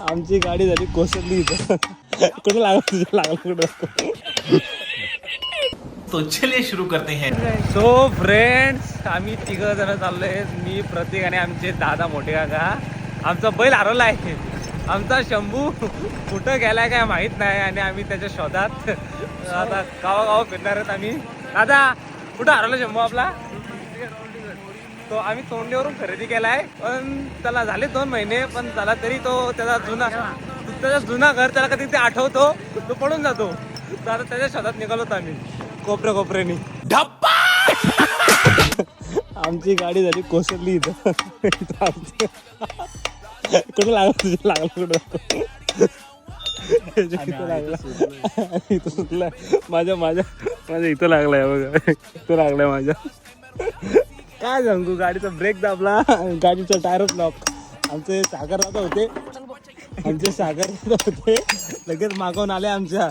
आमची गाडी झाली कोसळली इथं. कुठं लागलं कुठं. तो चलिए शुरू करते हैं. सो फ्रेंड्स, आम्ही तिघं जण चाललोय. मी, प्रतीक आणि आमचे दादा मोठे काका. आमचा बैल हरवला आहे. आमचा शंभू कुठं गेलाय काय माहित नाही आणि आम्ही त्याच्या शोधात आता गावागाव फिरणार आहेत आम्ही. दादा कुठं हरवला शंभू आपला? तो आम्ही तोंडलीवरून खरेदी केलाय, पण त्याला झाले 2 महिने, पण त्याला तरी तो त्याचा जुना घर त्याला कधी ते आठवतो, तो पडून जातो. तर आता त्याच्या शोधात निघालो आम्ही कोपऱ्यानी. आमची गाडी झाली कोसळली इथं. कुठं लागलं कुठं इथं लागला. इथं सुटला माझ्या इथं लागलाय बघा. इथं लागलाय माझ्या. काय सांगू, गाडीचा ब्रेक दाबला, गाडीचा टायरच लॉक. आमचे सागर दादा होते, लगेच मागवून आले आमच्या.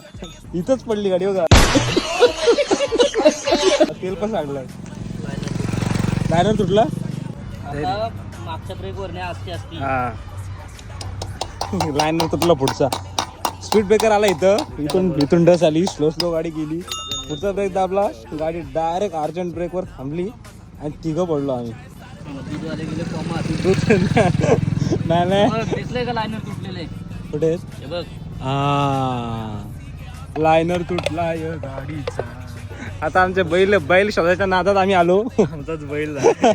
इथंच पडली गाडी बघा. तेल पण सांडलं. टायर तुटला मागच्या ब्रेकवर हा. लाईन तुटला पुढचा. स्पीड ब्रेकर आला इथून डस आली. स्लो गाडी गेली. पुढचा ब्रेक दाबला, गाडी डायरेक्ट अर्जंट ब्रेकवर थांबली आणि तिघं पडलो आम्ही. नाही दिसले का लाईनर तुटलेले? कुठे हे बघ. लायनर तुटला या गाडीचा. आता आमचे बैल शोधायच्या नादात आम्ही आलो. आमचाच बैल झाला.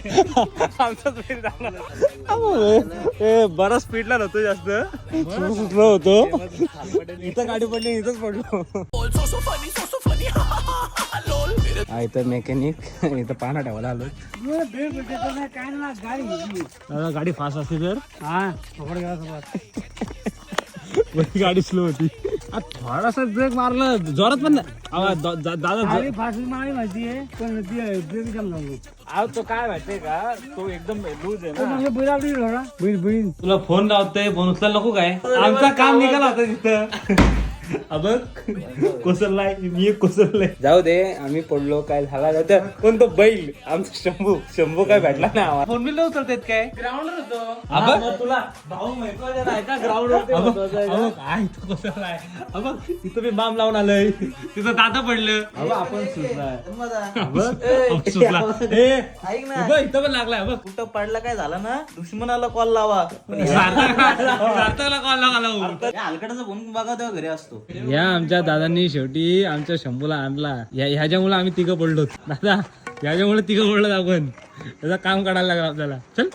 बरा स्पीडला नव्हतो जास्त, सुचलो होतो. इथं गाडी पडली, इथंच पडलो. इथं मेकॅनिक, इथं पाना ठेवायला आलो. गाडी फास्ट असते तर गाडी स्लो होती. थोडासा ब्रेक मारलं जोरात, पण दादा फास्ट माहिती आहे, पण ब्रेक तो काय माहितीये का, तो एकदम लूज आहे ना. तुला फोन लावतोय, फोन उचलायला नको काय? आमचा काम निघाला होता तिथं. कोसळलाय, मी कोसळलाय. जाऊ दे, आम्ही पडलो, काय झाला जातं. पण तो बैल आमचा शंभू काय भेटला ना. फोन बिल उचलत काय? ग्राउंडवर होतो. तुला भाऊ माहिती का ग्राउंडवर काय कोसळलाय. तिथं मी बाम लावून आलोय, तिथं दादा पडलं. आपण सुचला इथं पण लागलाय. बघ कुठं पडला, काय झालं ना, दुश्मनाला कॉल लावा. सार्थकला कॉल लावला. हलकटाचा फोन बघा तेव्हा घरी असतो. या आमच्या दादांनी शेवटी आमच्या शंभूला आणला. ह्याच्यामुळे आम्ही तिघं पडलो. दादा ह्याच्यामुळे तिघं पडलो आपण. त्याचं काम काढायला लागलं आपल्याला. चल